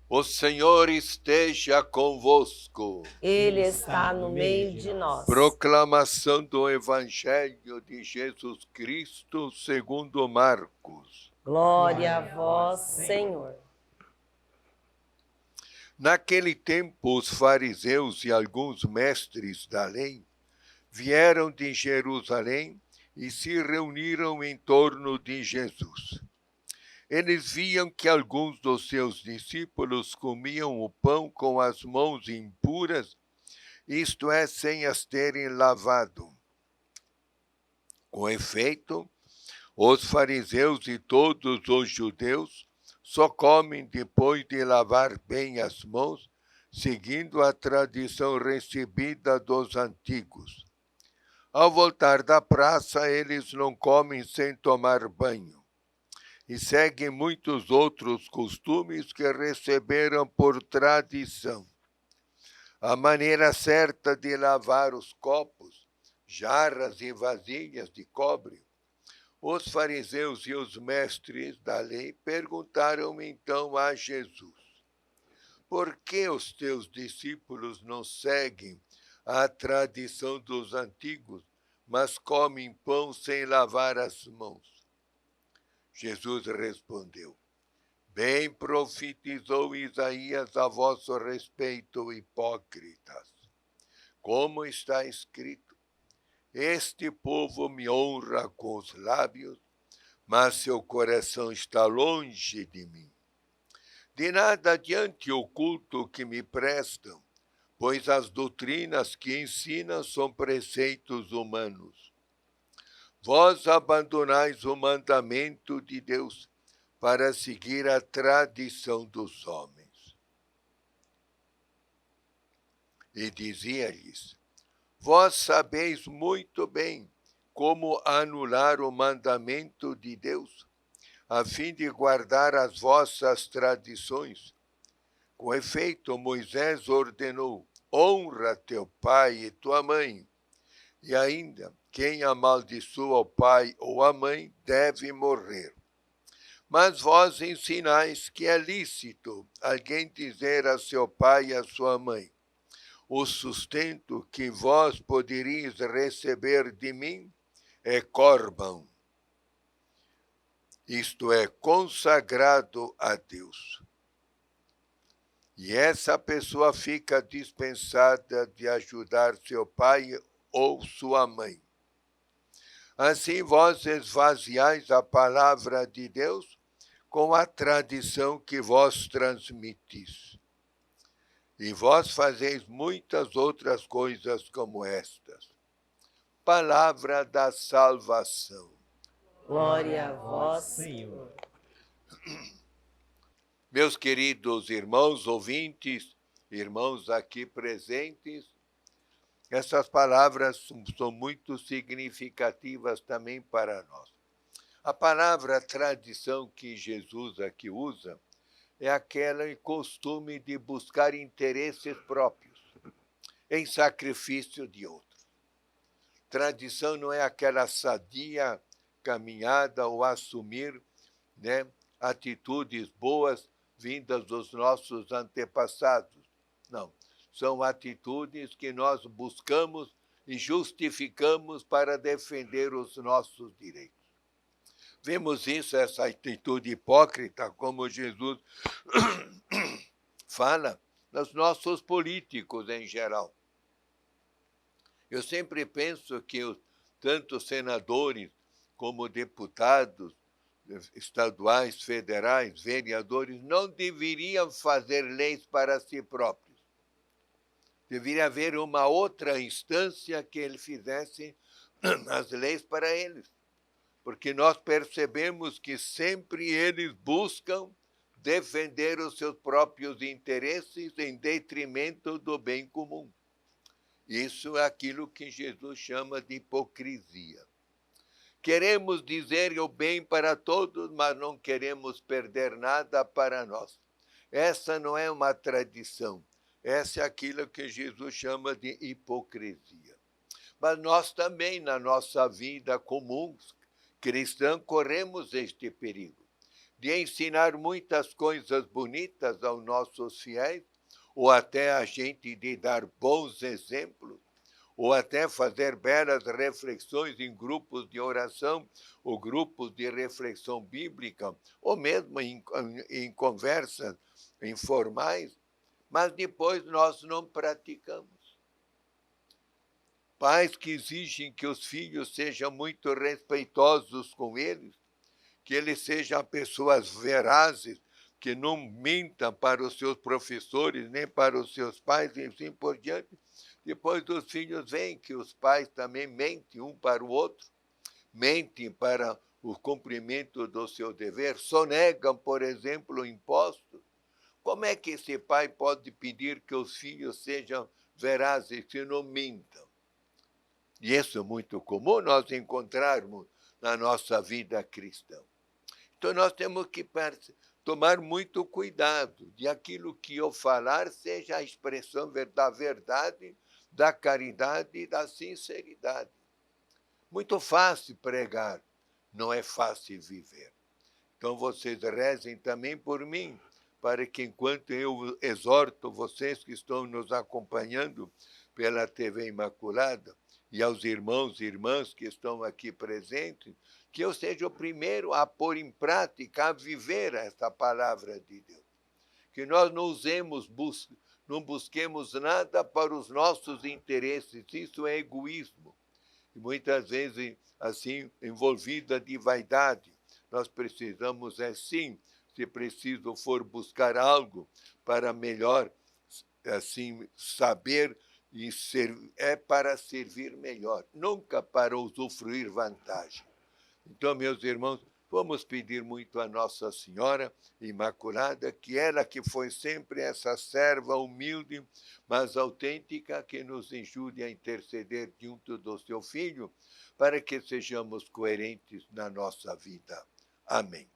O Senhor esteja convosco. Ele está no meio de nós. Proclamação do Evangelho de Jesus Cristo segundo Marcos. Glória a vós, Senhor. Naquele tempo, os fariseus e alguns mestres da lei vieram de Jerusalém e se reuniram em torno de Jesus. Eles viam que alguns dos seus discípulos comiam o pão com as mãos impuras, isto é, sem as terem lavado. Com efeito, os fariseus e todos os judeus só comem depois de lavar bem as mãos, seguindo a tradição recebida dos antigos. Ao voltar da praça, eles não comem sem tomar banho e seguem muitos outros costumes que receberam por tradição. A maneira certa de lavar os copos, jarras e vasilhas de cobre. Os fariseus e os mestres da lei perguntaram então a Jesus: por que os teus discípulos não seguem a tradição dos antigos, mas comem pão sem lavar as mãos? Jesus respondeu: bem profetizou Isaías a vosso respeito, hipócritas. Como está escrito: este povo me honra com os lábios, mas seu coração está longe de mim. De nada adiante o culto que me prestam, pois as doutrinas que ensinam são preceitos humanos. Vós abandonais o mandamento de Deus para seguir a tradição dos homens. E dizia-lhes: vós sabeis muito bem como anular o mandamento de Deus, a fim de guardar as vossas tradições. Com efeito, Moisés ordenou: honra teu pai e tua mãe. E ainda, quem amaldiçoa o pai ou a mãe deve morrer. Mas vós ensinais que é lícito alguém dizer a seu pai e a sua mãe: o sustento que vós poderíeis receber de mim é corbão, isto é, consagrado a Deus. E essa pessoa fica dispensada de ajudar seu pai ou sua mãe. Assim vós esvaziais a palavra de Deus com a tradição que vós transmitis. E vós fazeis muitas outras coisas como estas. Palavra da salvação. Glória a vós, Senhor. Meus queridos irmãos ouvintes, irmãos aqui presentes, essas palavras são muito significativas também para nós. A palavra tradição que Jesus aqui usa é aquele costume de buscar interesses próprios em sacrifício de outros. Tradição não é aquela sadia caminhada ou assumir, atitudes boas vindas dos nossos antepassados. Não, são atitudes que nós buscamos e justificamos para defender os nossos direitos. Vemos isso, essa atitude hipócrita, como Jesus fala, nos nossos políticos em geral. Eu sempre penso que tanto senadores como deputados estaduais, federais, vereadores, não deveriam fazer leis para si próprios. Deveria haver uma outra instância que ele fizesse as leis para eles. Porque nós percebemos que sempre eles buscam defender os seus próprios interesses em detrimento do bem comum. Isso é aquilo que Jesus chama de hipocrisia. Queremos dizer o bem para todos, mas não queremos perder nada para nós. Essa não é uma tradição. Essa é aquilo que Jesus chama de hipocrisia. Mas nós também, na nossa vida comum cristã, corremos este perigo de ensinar muitas coisas bonitas aos nossos fiéis, ou até a gente de dar bons exemplos, ou até fazer belas reflexões em grupos de oração, ou grupos de reflexão bíblica, ou mesmo em conversas informais, mas depois nós não praticamos. Pais que exigem que os filhos sejam muito respeitosos com eles, que eles sejam pessoas verazes, que não mintam para os seus professores, nem para os seus pais, e assim por diante. Depois os filhos veem que os pais também mentem um para o outro, mentem para o cumprimento do seu dever, sonegam, por exemplo, impostos. Como é que esse pai pode pedir que os filhos sejam verazes, que não mintam? E isso é muito comum nós encontrarmos na nossa vida cristã. Então, nós temos que tomar muito cuidado de aquilo que eu falar seja a expressão da verdade, da caridade e da sinceridade. Muito fácil pregar, não é fácil viver. Então, vocês rezem também por mim, para que, enquanto eu exorto vocês que estão nos acompanhando pela TV Imaculada, e aos irmãos e irmãs que estão aqui presentes, que eu seja o primeiro a pôr em prática, a viver esta palavra de Deus. Que nós não não busquemos nada para os nossos interesses, isso é egoísmo. E muitas vezes, assim, envolvida de vaidade. Nós precisamos, sim, se preciso for buscar algo para melhor, assim, saber e é para servir melhor, nunca para usufruir vantagem. Então, meus irmãos, vamos pedir muito a Nossa Senhora Imaculada, que ela que foi sempre essa serva humilde, mas autêntica, que nos ajude a interceder junto do seu Filho, para que sejamos coerentes na nossa vida. Amém.